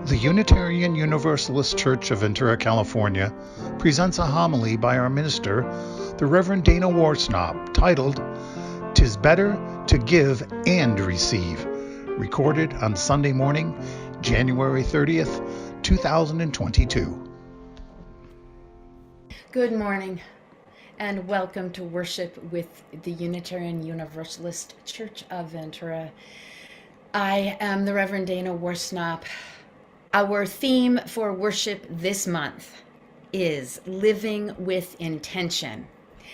The Unitarian Universalist Church of Ventura, California, presents a homily by our minister, the Reverend Dana Warsnop, titled, "'Tis Better to Give and Receive," recorded on Sunday morning, January 30th, 2022. Good morning, and welcome to worship with the Unitarian Universalist Church of Ventura. I am the Reverend Dana Warsnop. Our theme for worship this month is Living with Intention.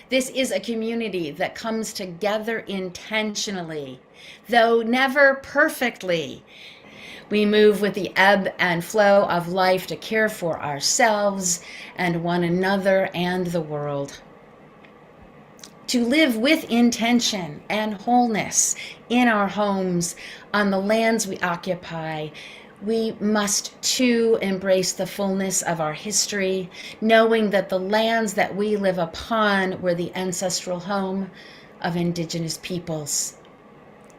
This is a community that comes together intentionally, though never perfectly. We move with the ebb and flow of life to care for ourselves and one another and the world. To live with intention and wholeness in our homes, on the lands we occupy, we must too embrace the fullness of our history, knowing that the lands that we live upon were the ancestral home of indigenous peoples.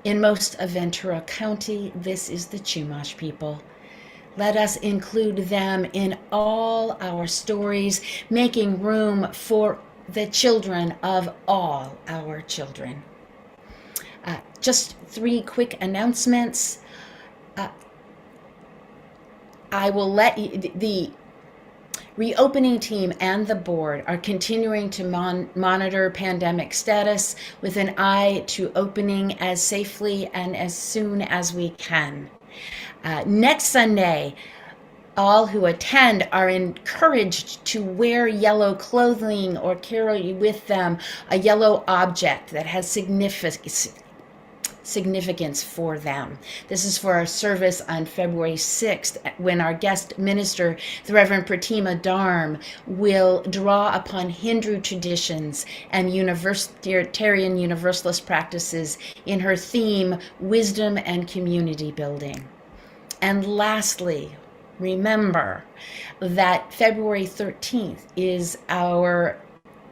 In most of Ventura County, this is the Chumash people. Let us include them in all our stories, making room for the children of all our children. Just three quick announcements. I will let you, the reopening team and the board are continuing to monitor pandemic status with an eye to opening as safely and as soon as we can. Next Sunday, all who attend are encouraged to wear yellow clothing or carry with them a yellow object that has significance for them. This is for our service on February 6th, when our guest minister, the Reverend Pratima Dharm, will draw upon Hindu traditions and Unitarian Universalist practices in her theme, Wisdom and Community Building. And lastly, remember that February 13th is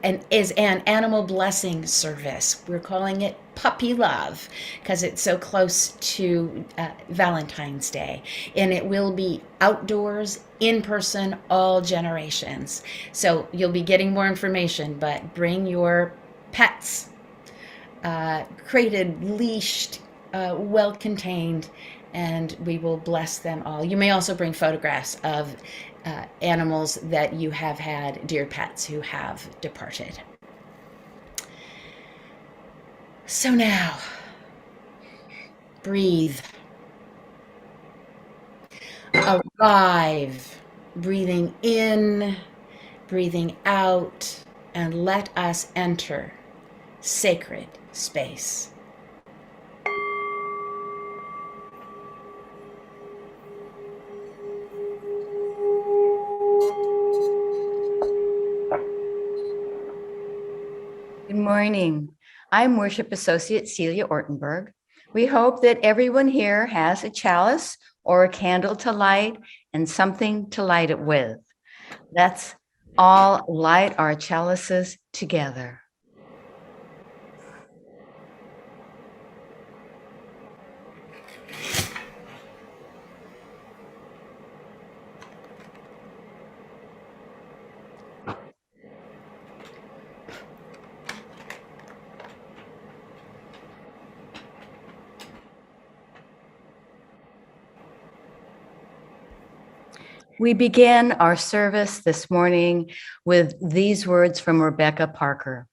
an animal blessing service. We're calling it Puppy Love because it's so close to Valentine's Day. And it will be outdoors, in person, all generations. So you'll be getting more information, but bring your pets, crated, leashed, well-contained, and we will bless them all. You may also bring photographs of animals that you have had, dear pets who have departed. So now, breathe. Arrive, breathing in, breathing out, and let us enter sacred space. Good morning. I'm Worship Associate Celia Ortenberg. We hope that everyone here has a chalice or a candle to light and something to light it with. Let's all light our chalices together. We begin our service this morning with these words from Rebecca Parker.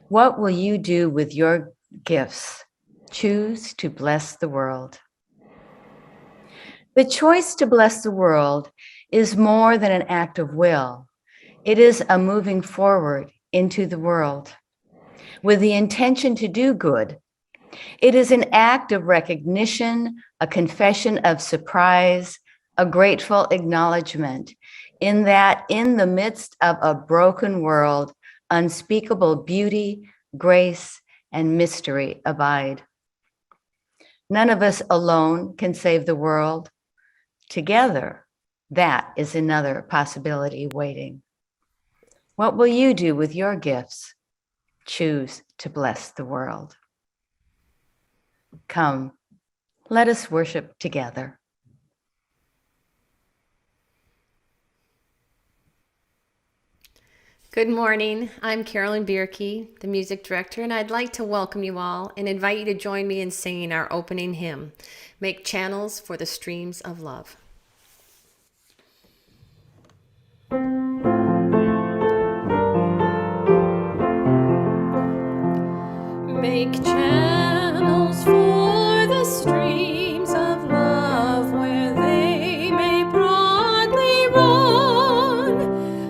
What will you do with your gifts? Choose to bless the world. The choice to bless the world is more than an act of will. It is a moving forward into the world with the intention to do good. It is an act of recognition, a confession of surprise, a grateful acknowledgement in that in the midst of a broken world, unspeakable beauty, grace, and mystery abide. None of us alone can save the world. Together, that is another possibility waiting. What will you do with your gifts? Choose to bless the world. Come, let us worship together. Good morning. I'm Carolyn Bierke, the music director, and I'd like to welcome you all and invite you to join me in singing our opening hymn, Make Channels for the Streams of Love. Make channels for the streams of love where they may broadly run,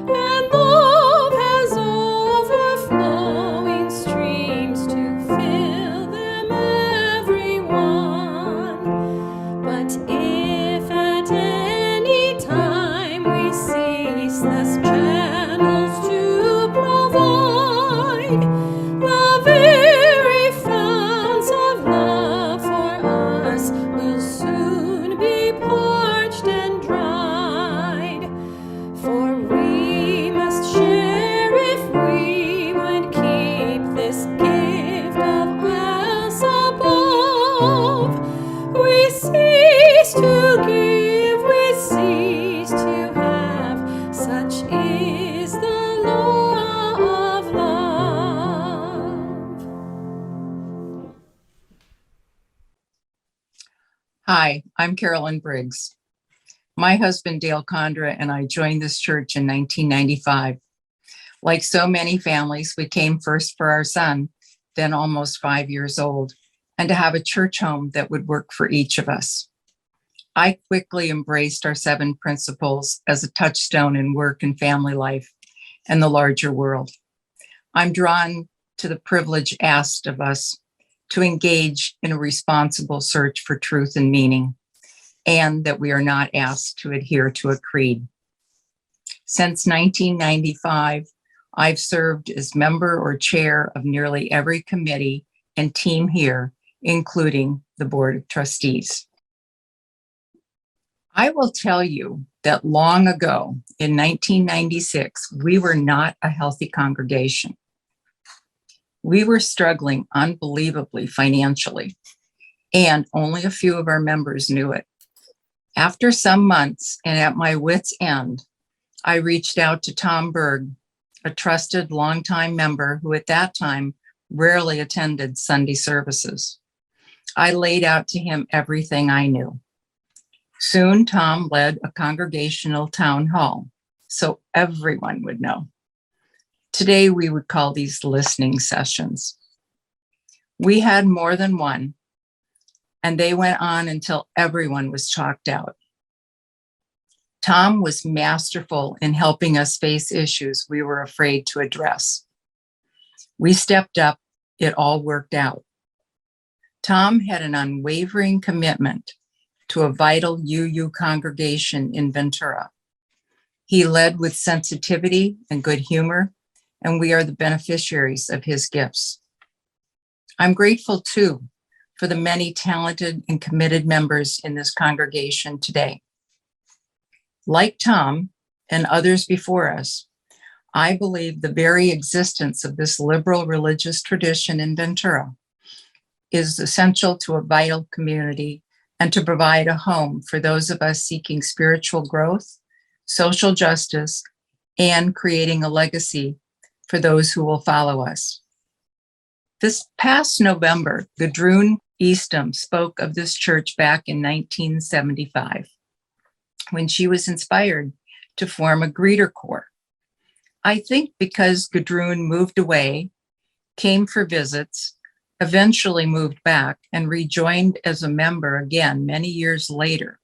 and love has overflowing streams to fill them everyone. But if at any time we cease thus channels to provide, the very founts of love for us will soon be parched and dried. For we must share if we would keep this gift of us above. We cease to give, we cease to have, such is the law of love. Hi, I'm Carolyn Briggs. My husband, Dale Condra, and I joined this church in 1995. Like so many families, we came first for our son, then almost 5 years old, and to have a church home that would work for each of us. I quickly embraced our 7 principles as a touchstone in work and family life and the larger world. I'm drawn to the privilege asked of us to engage in a responsible search for truth and meaning, and that we are not asked to adhere to a creed. Since 1995, I've served as member or chair of nearly every committee and team here, including the Board of Trustees. I will tell you that long ago, in 1996, we were not a healthy congregation. We were struggling unbelievably financially, and only a few of our members knew it. After some months and at my wit's end, I reached out to Tom Berg, a trusted longtime member who at that time rarely attended Sunday services. I laid out to him everything I knew. Soon, Tom led a congregational town hall, so everyone would know. Today, we would call these listening sessions. We had more than one, and they went on until everyone was talked out. Tom was masterful in helping us face issues we were afraid to address. We stepped up, it all worked out. Tom had an unwavering commitment to a vital UU congregation in Ventura. He led with sensitivity and good humor, and we are the beneficiaries of his gifts. I'm grateful too for the many talented and committed members in this congregation today. Like Tom and others before us, I believe the very existence of this liberal religious tradition in Ventura is essential to a vital community and to provide a home for those of us seeking spiritual growth, social justice, and creating a legacy for those who will follow us. This past November, Gudrun Eastham spoke of this church back in 1975, when she was inspired to form a greeter corps. I think because Gudrun moved away, came for visits, eventually moved back, and rejoined as a member again many years later,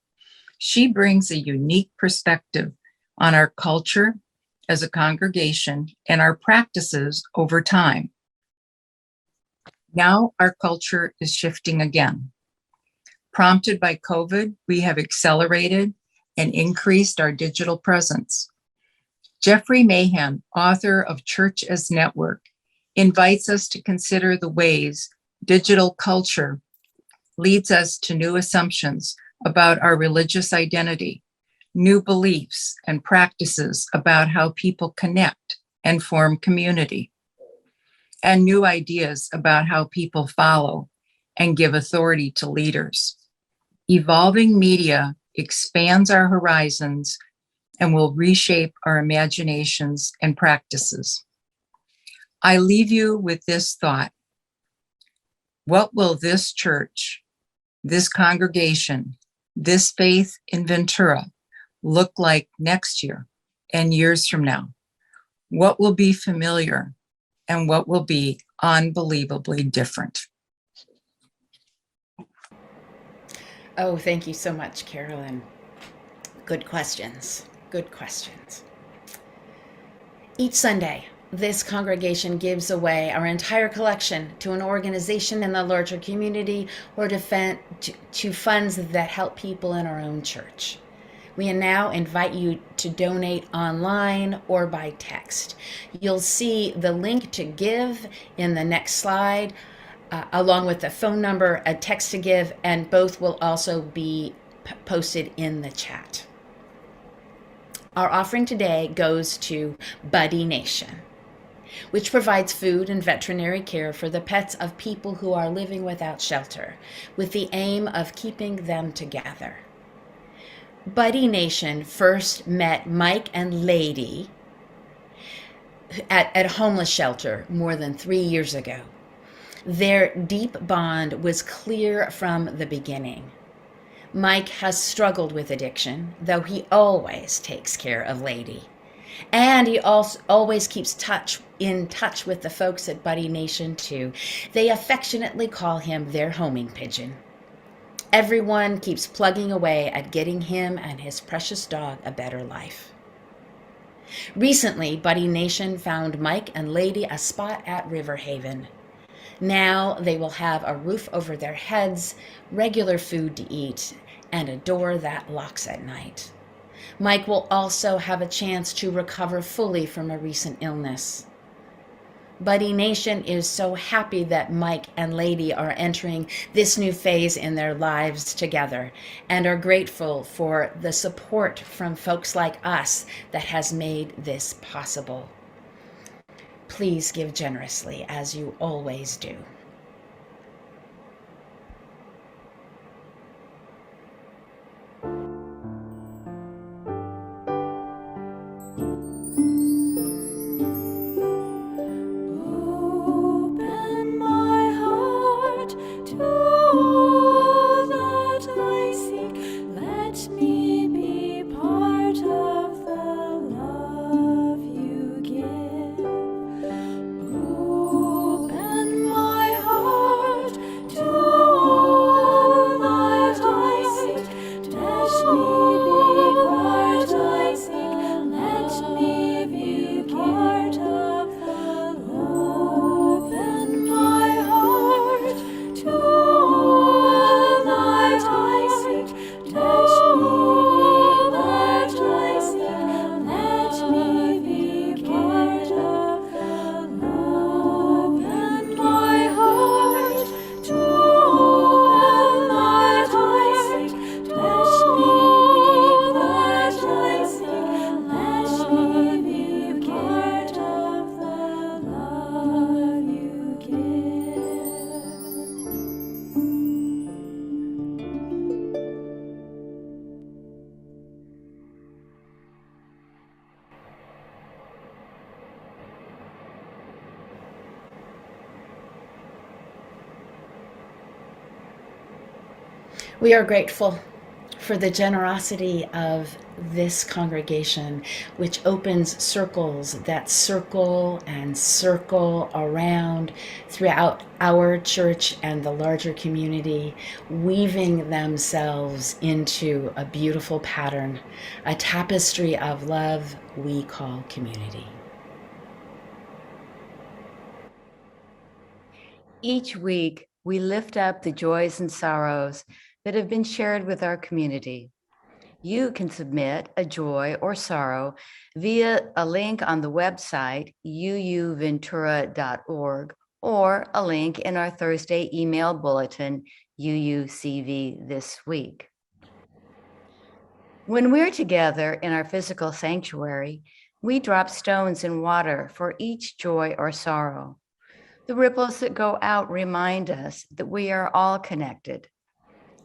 she brings a unique perspective on our culture as a congregation and our practices over time. Now our culture is shifting again. Prompted by COVID, we have accelerated and increased our digital presence. Jeffrey Mahan, author of Church as Network, invites us to consider the ways digital culture leads us to new assumptions about our religious identity, new beliefs and practices about how people connect and form community, and new ideas about how people follow and give authority to leaders. Evolving media expands our horizons and will reshape our imaginations and practices. I leave you with this thought. What will this church, this congregation, this faith in Ventura look like next year and years from now? What will be familiar and what will be unbelievably different? Oh, thank you so much, Carolyn. Good questions. Good questions. Each Sunday, this congregation gives away our entire collection to an organization in the larger community or to funds that help people in our own church. We now invite you to donate online or by text. You'll see the link to give in the next slide, along with the phone number, a text to give, and both will also be posted in the chat. Our offering today goes to Buddy Nation, which provides food and veterinary care for the pets of people who are living without shelter, with the aim of keeping them together. Buddy Nation first met Mike and Lady at a homeless shelter more than 3 years ago. Their deep bond was clear from the beginning. Mike has struggled with addiction, though he always takes care of Lady. And he also always keeps in touch with the folks at Buddy Nation too. They affectionately call him their homing pigeon. Everyone keeps plugging away at getting him and his precious dog a better life. Recently, Buddy Nation found Mike and Lady a spot at River Haven. Now they will have a roof over their heads, regular food to eat, and a door that locks at night. Mike will also have a chance to recover fully from a recent illness. Buddy Nation is so happy that Mike and Lady are entering this new phase in their lives together and are grateful for the support from folks like us that has made this possible. Please give generously, as you always do. We are grateful for the generosity of this congregation, which opens circles that circle and circle around throughout our church and the larger community, weaving themselves into a beautiful pattern, a tapestry of love we call community. Each week, we lift up the joys and sorrows that have been shared with our community. You can submit a joy or sorrow via a link on the website uuventura.org or a link in our Thursday email bulletin, UUCV This Week. When we're together in our physical sanctuary, we drop stones in water for each joy or sorrow. The ripples that go out remind us that we are all connected.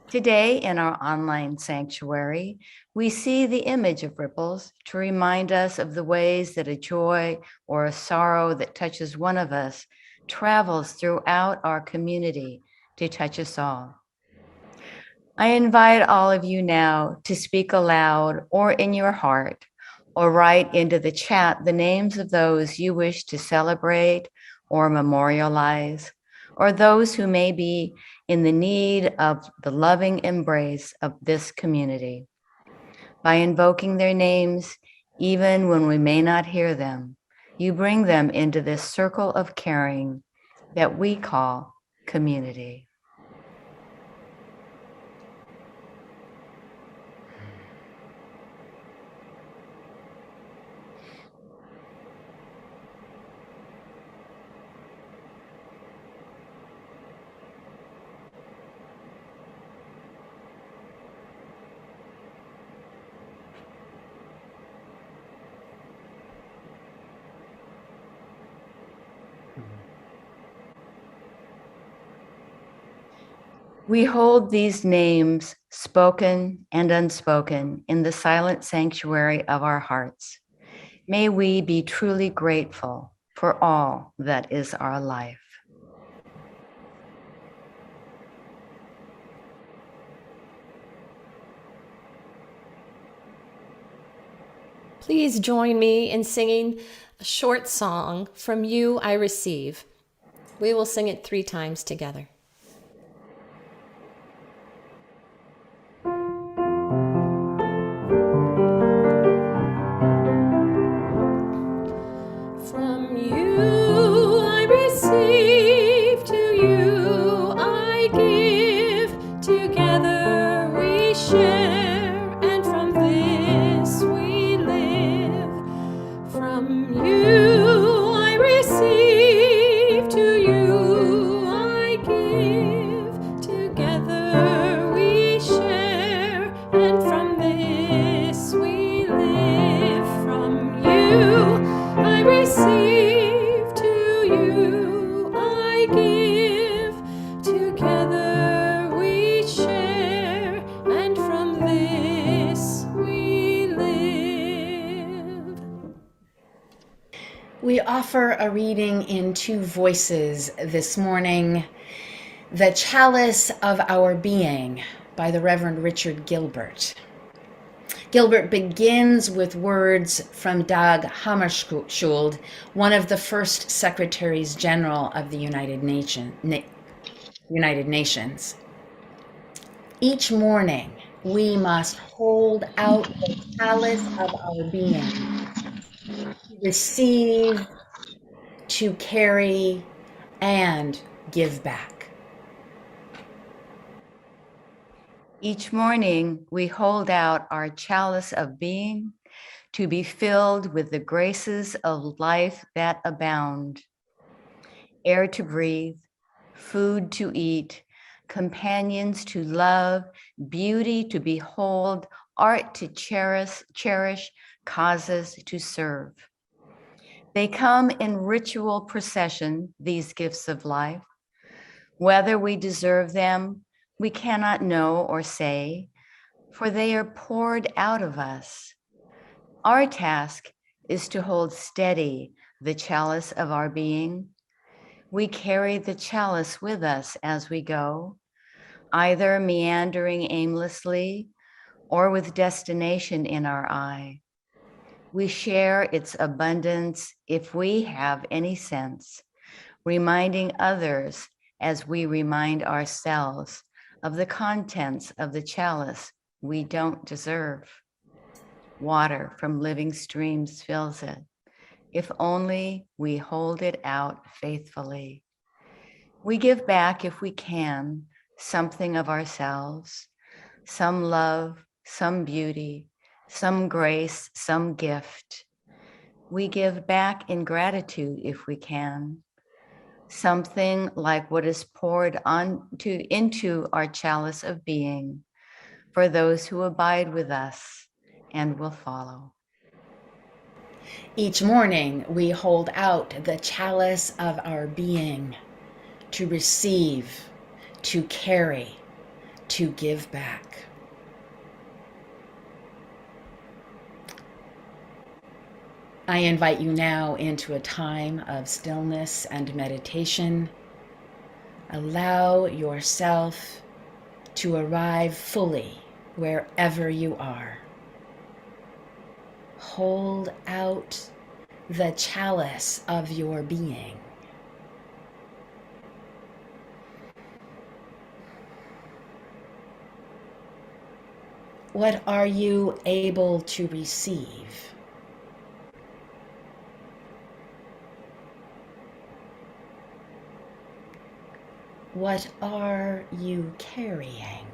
Today, in our online sanctuary, we see the image of ripples to remind us of the ways that a joy or a sorrow that touches one of us travels throughout our community to touch us all. I invite all of you now to speak aloud or in your heart, or write into the chat the names of those you wish to celebrate or memorialize, or those who may be in the need of the loving embrace of this community. By invoking their names, even when we may not hear them, you bring them into this circle of caring that we call community. We hold these names, spoken and unspoken, in the silent sanctuary of our hearts. May we be truly grateful for all that is our life. Please join me in singing a short song, From You I Receive. We will sing it 3 times together. From you I receive, to you I give, together we share, and from this we live. From you I receive, to you I give, together we share, and from this we live. From you I receive, to you I give, together we share, and from this we live. We offer a reading in 2 voices this morning, The Chalice of Our Being by the Reverend Richard Gilbert. Gilbert begins with words from Dag Hammarskjöld, one of the first Secretaries General of the United Nations. Each morning, we must hold out the chalice of our being, to receive, to carry, and give back. Each morning, we hold out our chalice of being to be filled with the graces of life that abound. Air to breathe, food to eat, companions to love, beauty to behold, art to cherish, causes to serve. They come in ritual procession, these gifts of life. Whether we deserve them, we cannot know or say, for they are poured out of us. Our task is to hold steady the chalice of our being. We carry the chalice with us as we go, either meandering aimlessly or with destination in our eye. We share its abundance if we have any sense, reminding others as we remind ourselves of the contents of the chalice we don't deserve. Water from living streams fills it, if only we hold it out faithfully. We give back, if we can, something of ourselves, some love, some beauty, some grace, some gift. We give back in gratitude, if we can, something like what is poured into our chalice of being for those who abide with us and will follow. Each morning, we hold out the chalice of our being, to receive, to carry, to give back. I invite you now into a time of stillness and meditation. Allow yourself to arrive fully wherever you are. Hold out the chalice of your being. What are you able to receive? What are you carrying?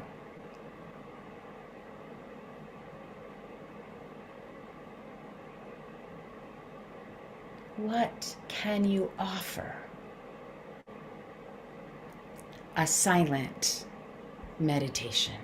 What can you offer? A silent meditation.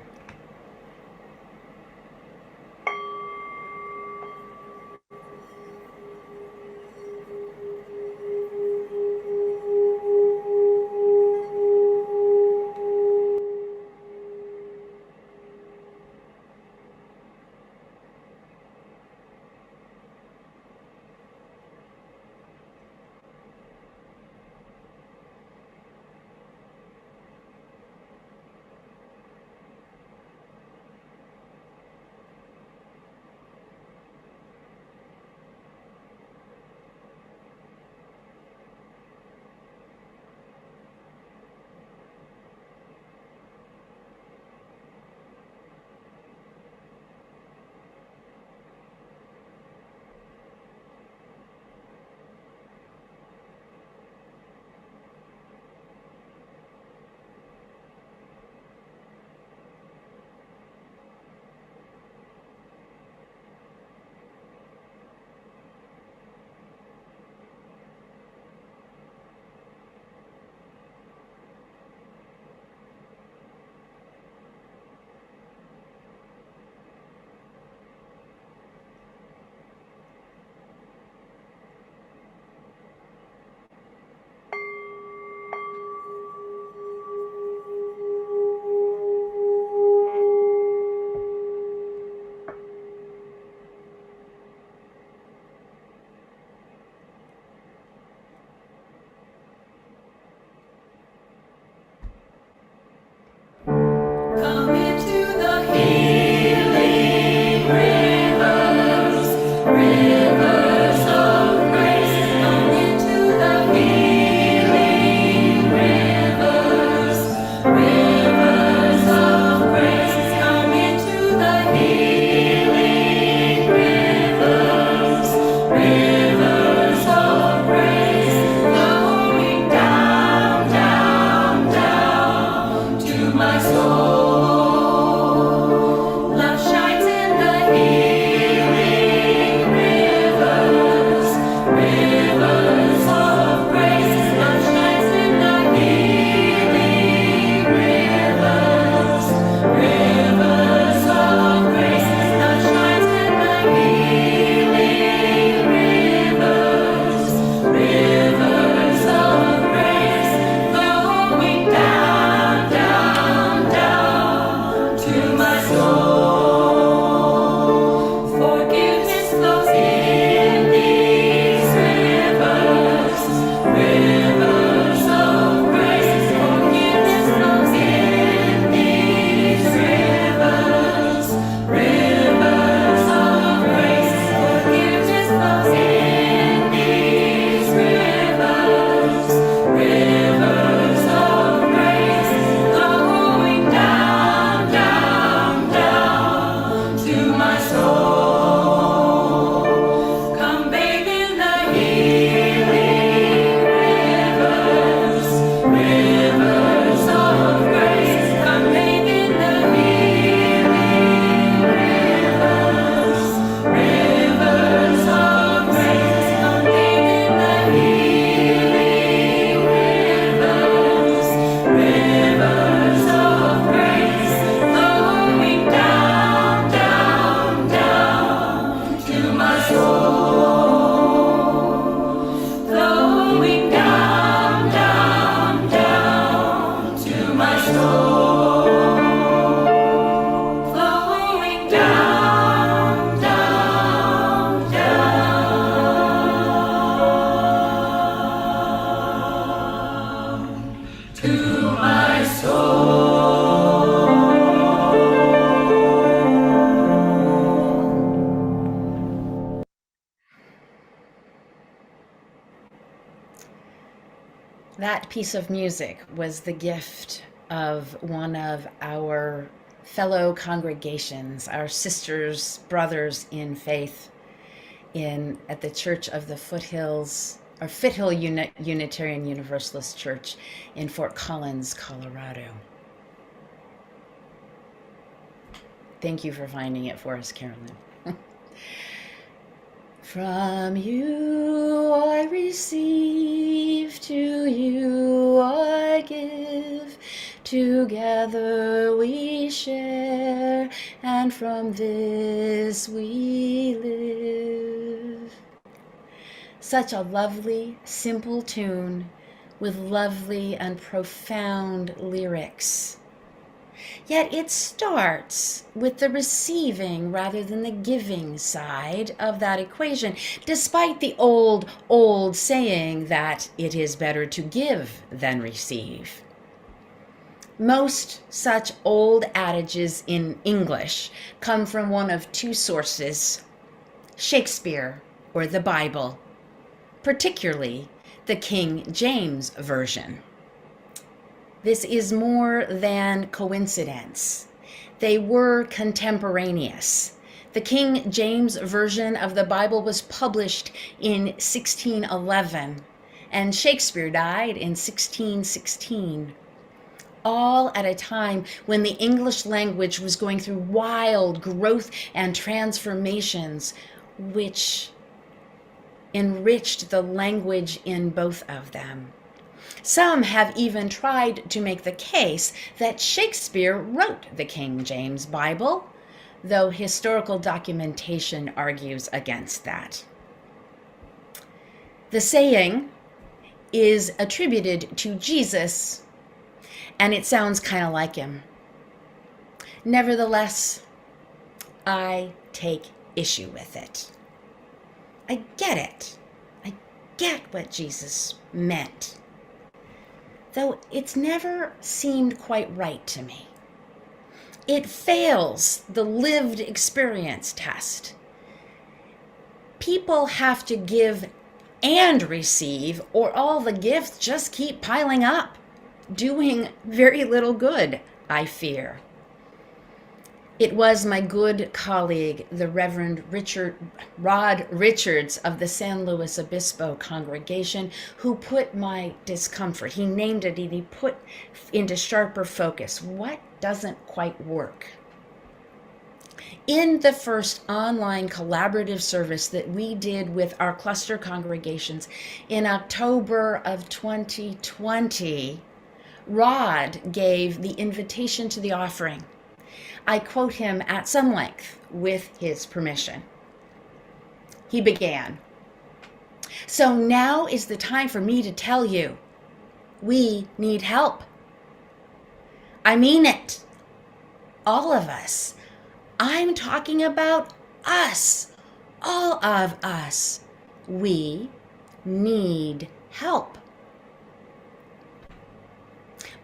piece of music was the gift of one of our fellow congregations, our sisters, brothers in faith at the Church of the Foothills, or Foothill Unitarian Universalist Church in Fort Collins, Colorado. Thank you for finding it for us, Carolyn. From you I receive, to you I give, together we share, and from this we live. Such a lovely, simple tune with lovely and profound lyrics. Yet it starts with the receiving rather than the giving side of that equation, despite the old saying that it is better to give than receive. Most such old adages in English come from one of two sources, Shakespeare or the Bible, particularly the King James Version. This is more than coincidence. They were contemporaneous. The King James Version of the Bible was published in 1611, and Shakespeare died in 1616, all at a time when the English language was going through wild growth and transformations, which enriched the language in both of them. Some have even tried to make the case that Shakespeare wrote the King James Bible, though historical documentation argues against that. The saying is attributed to Jesus, and it sounds kind of like him. Nevertheless, I take issue with it. I get it. I get what Jesus meant, though it's never seemed quite right to me. It fails the lived experience test. People have to give and receive, or all the gifts just keep piling up, doing very little good, I fear. It was my good colleague, the Reverend Rod Richards of the San Luis Obispo congregation, who put my discomfort, he named it, and he put into sharper focus what doesn't quite work. In the first online collaborative service that we did with our cluster congregations in October of 2020, Rod gave the invitation to the offering. I quote him at some length with his permission. He began, "So now is the time for me to tell you, we need help. I mean it. All of us. I'm talking about us. All of us. We need help."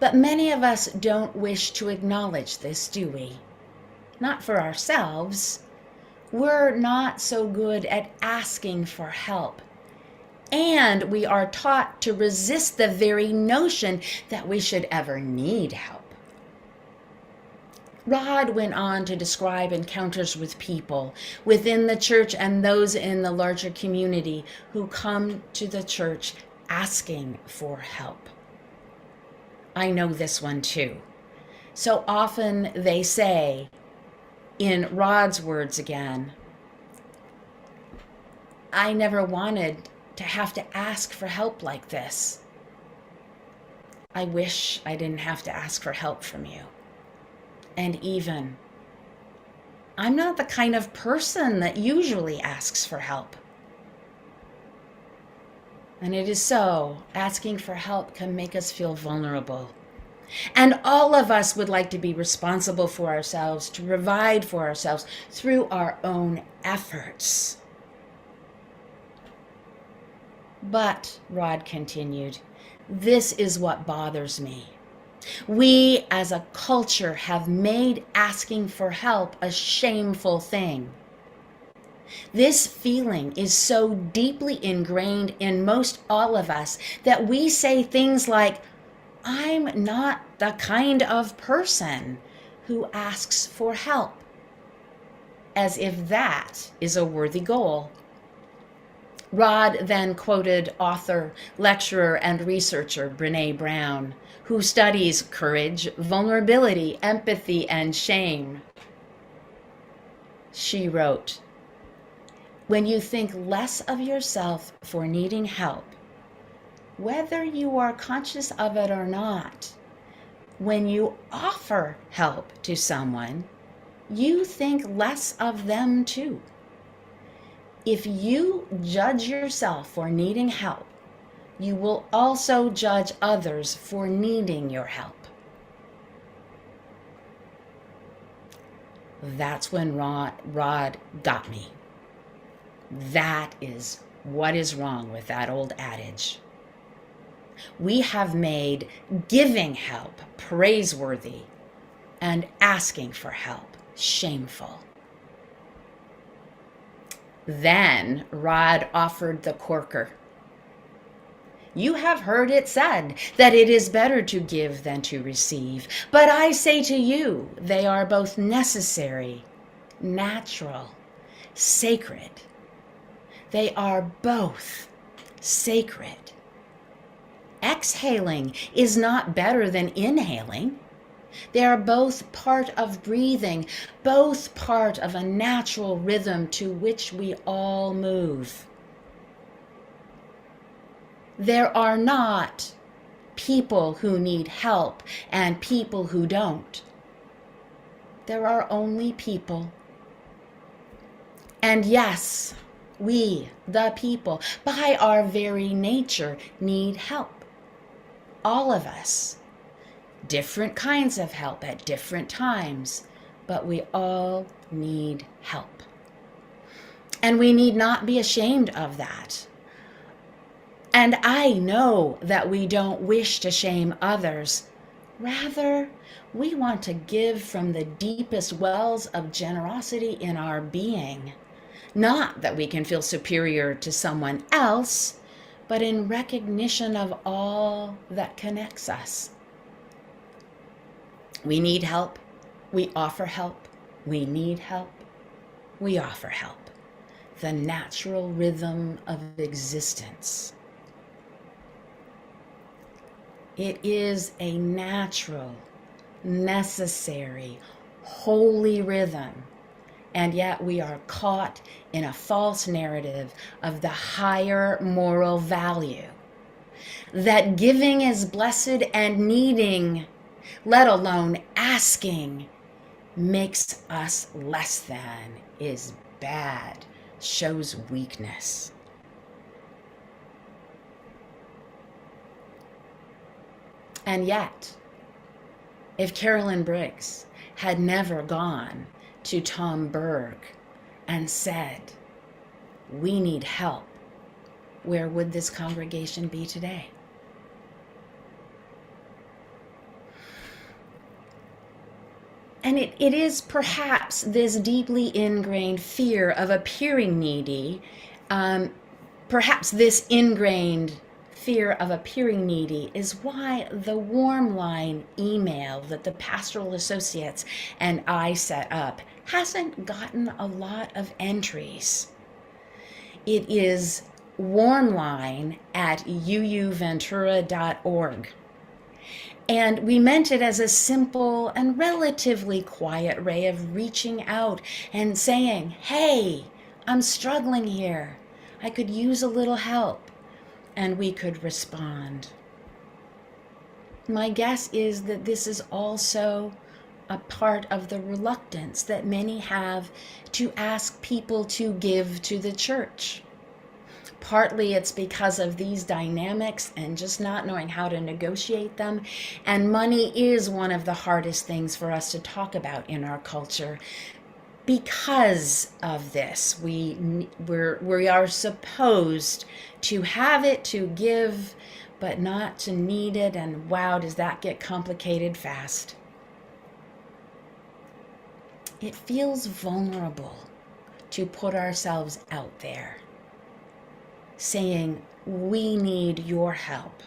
But many of us don't wish to acknowledge this, do we? Not for ourselves. We're not so good at asking for help. And we are taught to resist the very notion that we should ever need help. Rod went on to describe encounters with people within the church and those in the larger community who come to the church asking for help. I know this one too. So often they say, in Rod's words again, "I never wanted to have to ask for help like this. I wish I didn't have to ask for help from you. And even, I'm not the kind of person that usually asks for help." And it is so, asking for help can make us feel vulnerable. And all of us would like to be responsible for ourselves, to provide for ourselves through our own efforts. But, Rod continued, this is what bothers me. We as a culture have made asking for help a shameful thing. This feeling is so deeply ingrained in most all of us that we say things like, I'm not the kind of person who asks for help, as if that is a worthy goal. Rod then quoted author, lecturer, and researcher Brene Brown, who studies courage, vulnerability, empathy, and shame. She wrote, when you think less of yourself for needing help, whether you are conscious of it or not, when you offer help to someone, you think less of them too. If you judge yourself for needing help, you will also judge others for needing your help. That's when Rod got me. That is what is wrong with that old adage. We have made giving help praiseworthy and asking for help shameful. Then Rod offered the corker. You have heard it said that it is better to give than to receive. But I say to you, they are both necessary, natural, sacred. They are both sacred. Exhaling is not better than inhaling. They are both part of breathing, both part of a natural rhythm to which we all move. There are not people who need help and people who don't. There are only people. And yes, we, the people, by our very nature, need help. All of us. Different kinds of help at different times, but we all need help. And we need not be ashamed of that. And I know that we don't wish to shame others. Rather, we want to give from the deepest wells of generosity in our being. Not that we can feel superior to someone else, but in recognition of all that connects us. We need help. We offer help. We need help. We offer help. The natural rhythm of existence. It is a natural, necessary, holy rhythm. And yet we are caught in a false narrative of the higher moral value. That giving is blessed and needing, let alone asking, makes us less than, is bad, shows weakness. And yet, if Carolyn Briggs had never gone to Tom Berg and said, we need help, where would this congregation be today? And it is perhaps this deeply ingrained fear of appearing needy, perhaps this ingrained fear of appearing needy is why the warm line email that the pastoral associates and I set up hasn't gotten a lot of entries. It is warmline@uuventura.org. And we meant it as a simple and relatively quiet way of reaching out and saying, hey, I'm struggling here. I could use a little help. And we could respond. My guess is that this is also a part of the reluctance that many have to ask people to give to the church. Partly it's because of these dynamics and just not knowing how to negotiate them. And money is one of the hardest things for us to talk about in our culture. Because of this, we are supposed to have it, to give, but not to need it. And wow, does that get complicated fast. It feels vulnerable to put ourselves out there, saying, we need your help.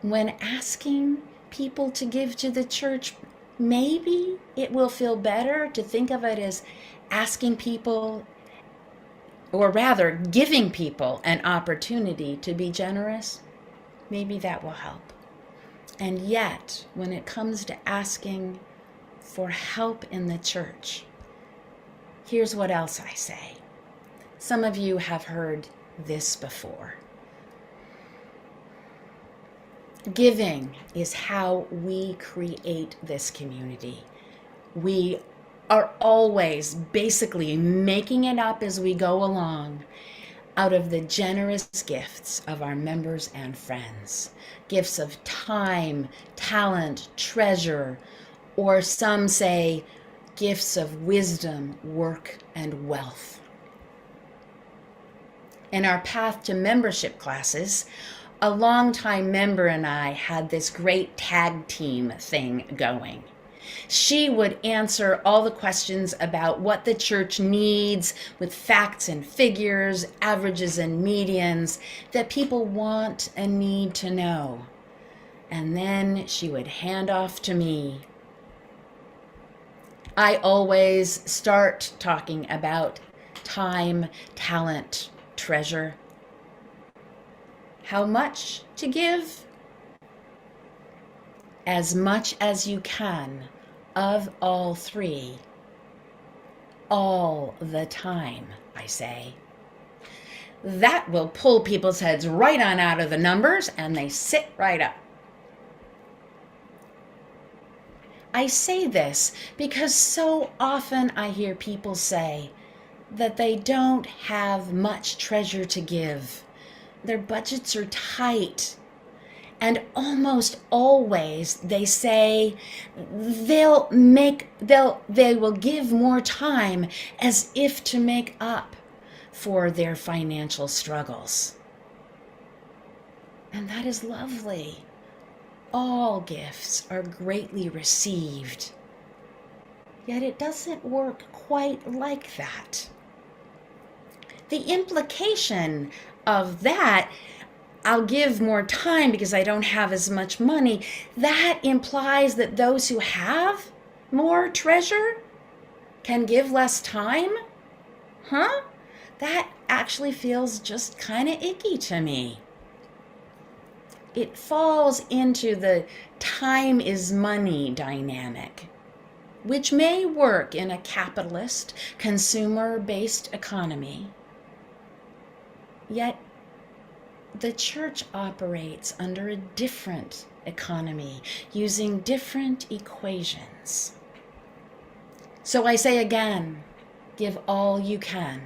When asking people to give to the church, maybe it will feel better to think of it as asking people, or rather giving people an opportunity to be generous. Maybe that will help. And yet, when it comes to asking for help in the church, here's what else I say. Some of you have heard this before. Giving is how we create this community. We are always basically making it up as we go along out of the generous gifts of our members and friends. Gifts of time, talent, treasure, or some say gifts of wisdom, work, and wealth. In our Path to Membership classes, a longtime member and I had this great tag team thing going. She would answer all the questions about what the church needs with facts and figures, averages and medians that people want and need to know. And then she would hand off to me. I always start talking about time, talent, treasure. How much to give? As much as you can of all three, all the time, I say. That will pull people's heads right on out of the numbers and they sit right up. I say this because so often I hear people say that they don't have much treasure to give. Their budgets are tight. And almost always they say they will give more time as if to make up for their financial struggles. And that is lovely. All gifts are greatly received. Yet it doesn't work quite like that. The implication of that, I'll give more time because I don't have as much money, that implies that those who have more treasure can give less time? Huh? That actually feels just kind of icky to me. It falls into the time is money dynamic, which may work in a capitalist, consumer-based economy. Yet, the church operates under a different economy, using different equations. So I say again, give all you can,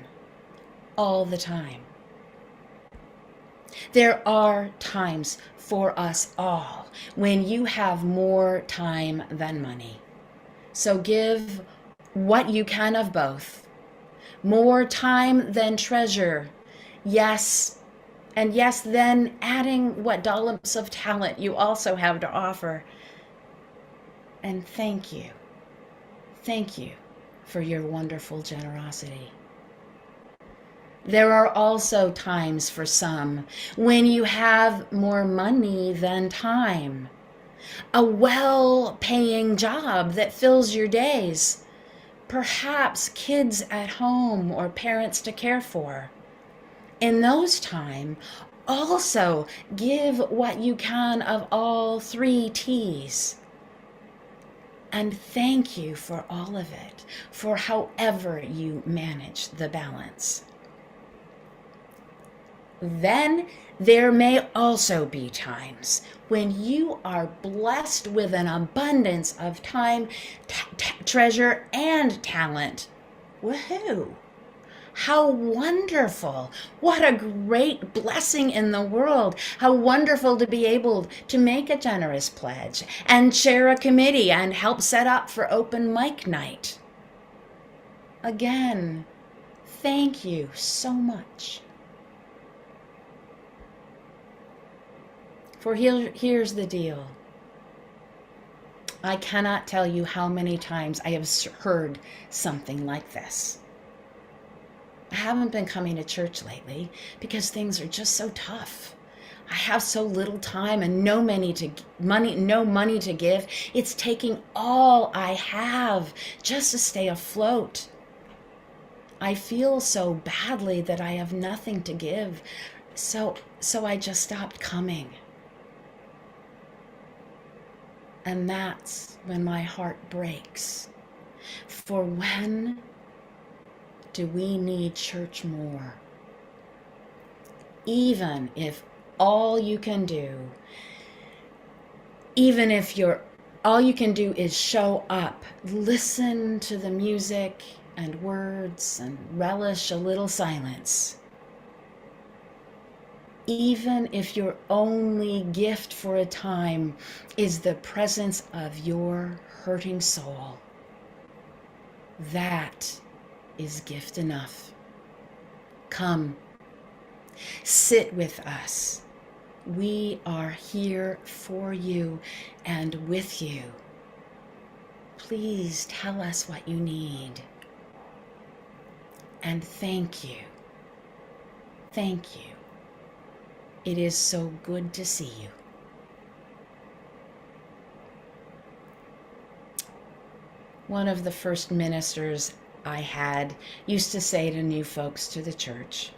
all the time. There are times for us all when you have more time than money. So give what you can of both. More time than treasure. Yes. And yes, then adding what dollops of talent you also have to offer. And thank you. Thank you for your wonderful generosity. There are also times for some when you have more money than time. A well-paying job that fills your days. Perhaps kids at home or parents to care for. In those times, also give what you can of all three T's. And thank you for all of it, for however you manage the balance. Then there may also be times when you are blessed with an abundance of time, treasure, and talent. Woohoo! How wonderful. What a great blessing in the world. How wonderful to be able to make a generous pledge and chair a committee and help set up for open mic night. Again, thank you so much. For here's the deal. I cannot tell you how many times I have heard something like this. I haven't been coming to church lately because things are just so tough. I have so little time and no money to give. It's taking all I have just to stay afloat. I feel so badly that I have nothing to give. So I just stopped coming. And that's when my heart breaks. For when do we need church more? Even if all you can do is show up, listen to the music and words and relish a little silence. Even if your only gift for a time is the presence of your hurting soul, that is gift enough. Come, sit with us. We are here for you and with you. Please tell us what you need. And thank you. Thank you. It is so good to see you. One of the first ministers I had used to say to new folks to the church,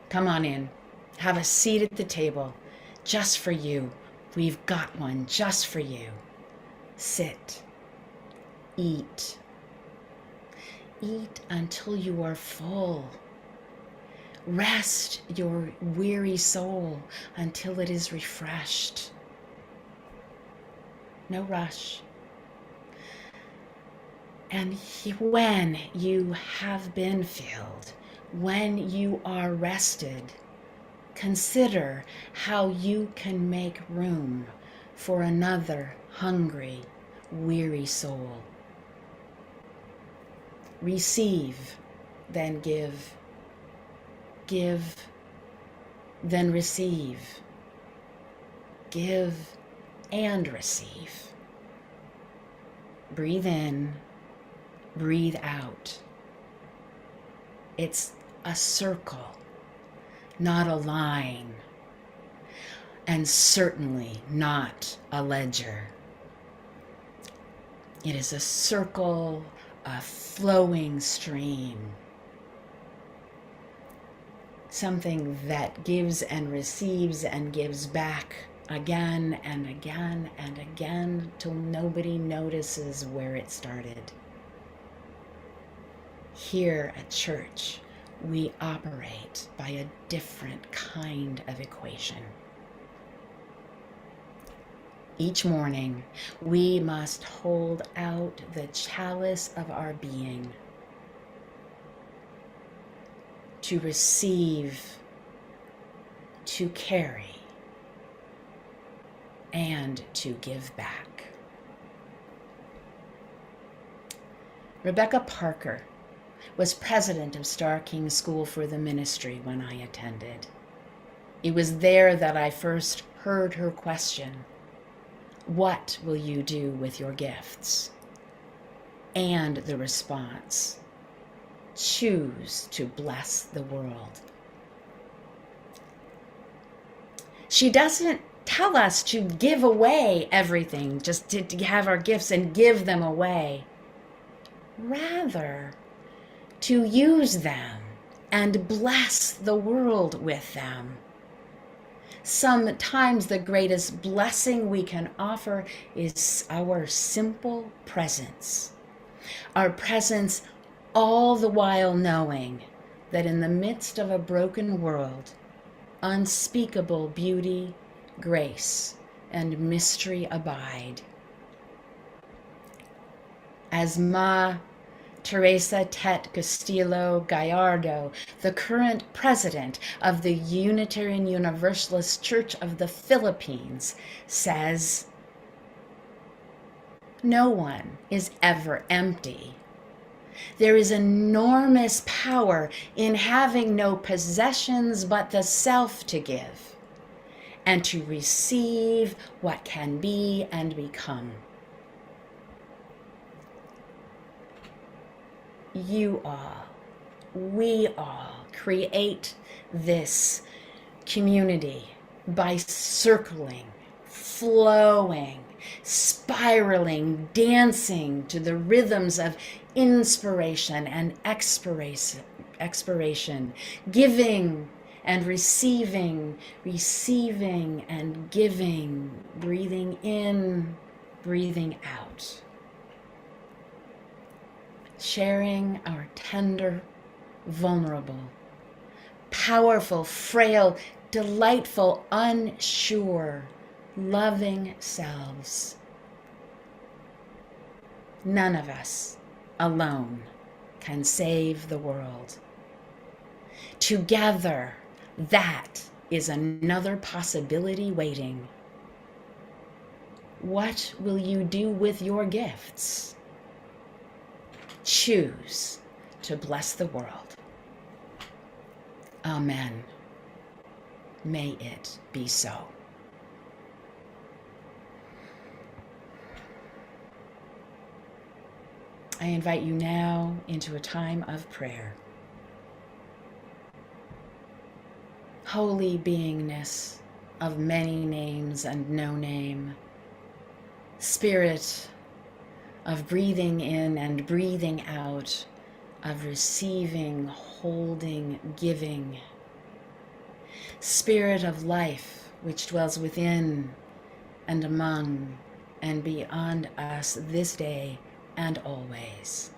"Come on in. Have a seat at the table, just for you. We've got one just for you. Sit. Eat. Eat until you are full. Rest your weary soul until it is refreshed. No rush. And when you have been filled, when you are rested, consider how you can make room for another hungry, weary soul. Receive, then give. Give, then receive. Give and receive. Breathe in, breathe out. It's a circle, not a line, and certainly not a ledger. It is a circle, a flowing stream, something that gives and receives and gives back again and again and again till nobody notices where it started. Here at church, we operate by a different kind of equation. Each morning, we must hold out the chalice of our being to receive, to carry, and to give back. Rebecca Parker was president of Star King School for the Ministry when I attended. It was there that I first heard her question, "What will you do with your gifts?" And the response, "Choose to bless the world." She doesn't tell us to give away everything, just to have our gifts and give them away. Rather, to use them and bless the world with them. Sometimes the greatest blessing we can offer is our simple presence. Our presence, all the while knowing that in the midst of a broken world, unspeakable beauty, grace, and mystery abide. As Ma Teresa Tet Castillo Gallardo, the current president of the Unitarian Universalist Church of the Philippines, says, "No one is ever empty. There is enormous power in having no possessions but the self to give, and to receive what can be and become." You all we all create this community by circling, flowing, spiraling, dancing to the rhythms of inspiration and expiration, giving and receiving, receiving and giving, breathing in, breathing out. Sharing our tender, vulnerable, powerful, frail, delightful, unsure, loving selves. None of us alone can save the world. Together, that is another possibility waiting. What will you do with your gifts? Choose to bless the world. Amen. May it be so. I invite you now into a time of prayer. Holy beingness of many names and no name, Spirit of breathing in and breathing out, of receiving, holding, giving. Spirit of life, which dwells within and among and beyond us this day and always.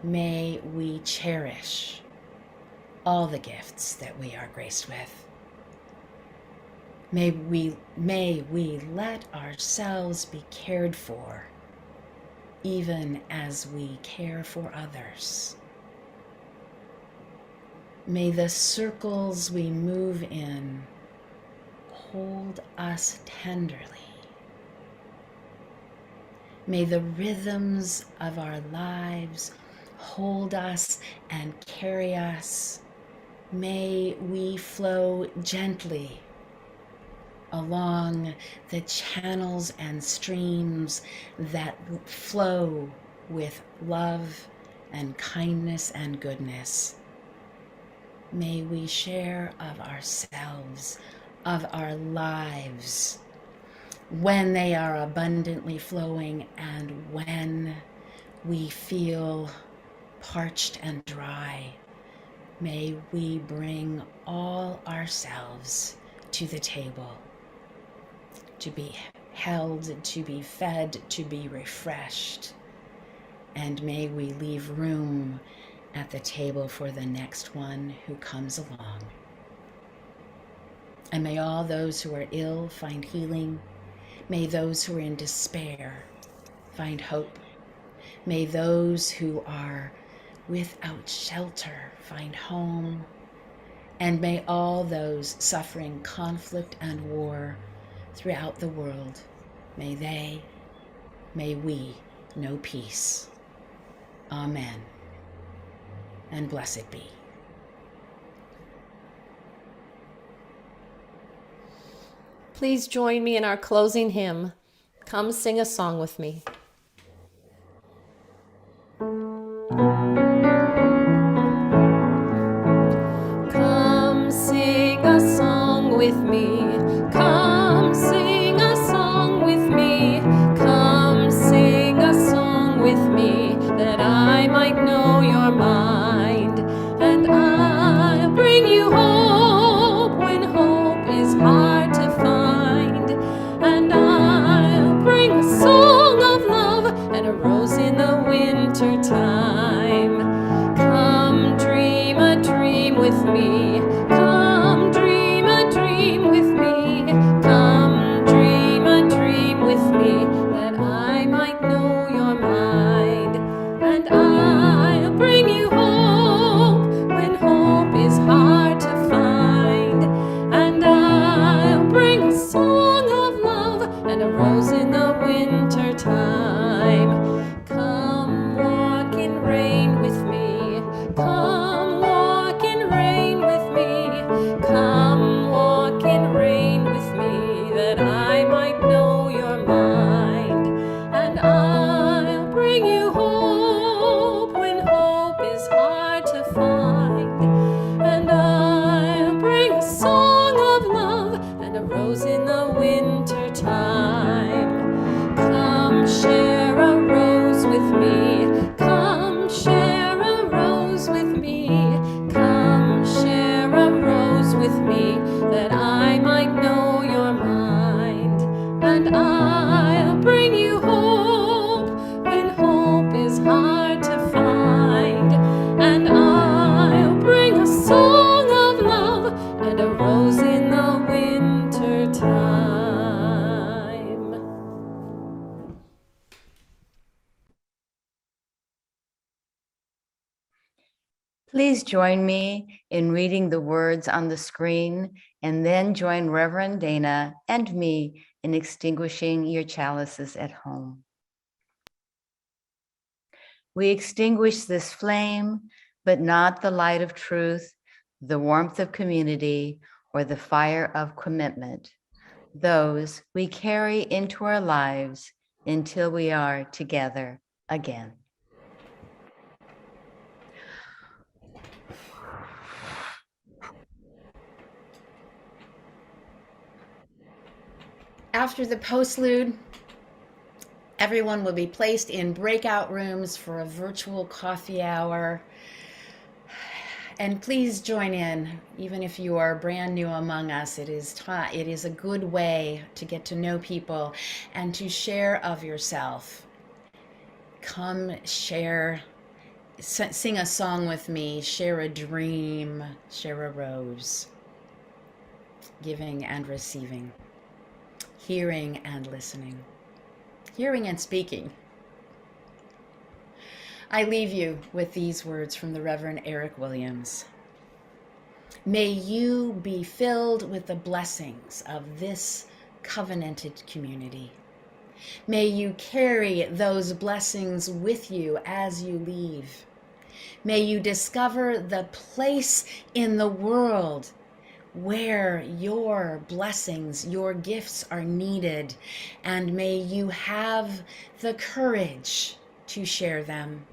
May we cherish all the gifts that we are graced with. May we let ourselves be cared for, even as we care for others. May the circles we move in hold us tenderly. May the rhythms of our lives hold us and carry us. May we flow gently along the channels and streams that flow with love and kindness and goodness. May we share of ourselves, of our lives, when they are abundantly flowing and when we feel parched and dry. May we bring all ourselves to the table, to be held, to be fed, to be refreshed. And may we leave room at the table for the next one who comes along. And may all those who are ill find healing. May those who are in despair find hope. May those who are without shelter find home. And may all those suffering conflict and war throughout the world, may we know peace. Amen. And blessed be. Please join me in our closing hymn. Come sing a song with me. Come sing a song with me. Come sing a song with me. Come sing a song with me, that I might know your mind. And I'll bring you hope when hope is hard to find. And I'll bring a song of love and a rose in the winter time. Come dream a dream with me. Come dream a dream with me. Please join me in reading the words on the screen and then join Reverend Dana and me in extinguishing your chalices at home. We extinguish this flame, but not the light of truth, the warmth of community, or the fire of commitment. Those we carry into our lives until we are together again. After the postlude, everyone will be placed in breakout rooms for a virtual coffee hour. And please join in, even if you are brand new among us. It is a good way to get to know people and to share of yourself. Come share, sing a song with me, share a dream, share a rose. Giving and receiving, hearing and listening, hearing and speaking. I leave you with these words from the Reverend Eric Williams. May you be filled with the blessings of this covenanted community. May you carry those blessings with you as you leave. May you discover the place in the world where your blessings, your gifts are needed, and may you have the courage to share them.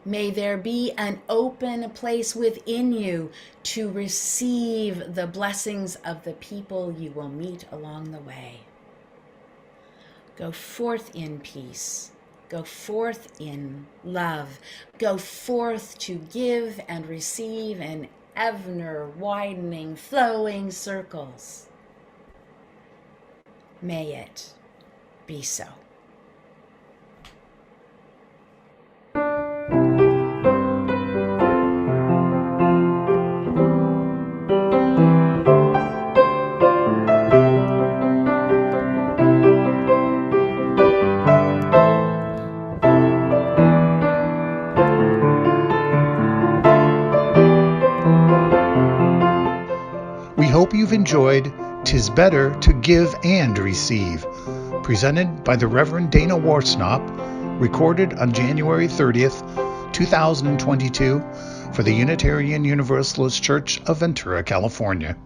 May there be an open place within you to receive the blessings of the people you will meet along the way. Go forth in peace. Go forth in love. Go forth to give and receive in ever widening, flowing circles. May it be so. We hope you've enjoyed "'Tis Better to Give and Receive," presented by the Reverend Dana Warsnop, recorded on January 30th, 2022, for the Unitarian Universalist Church of Ventura, California.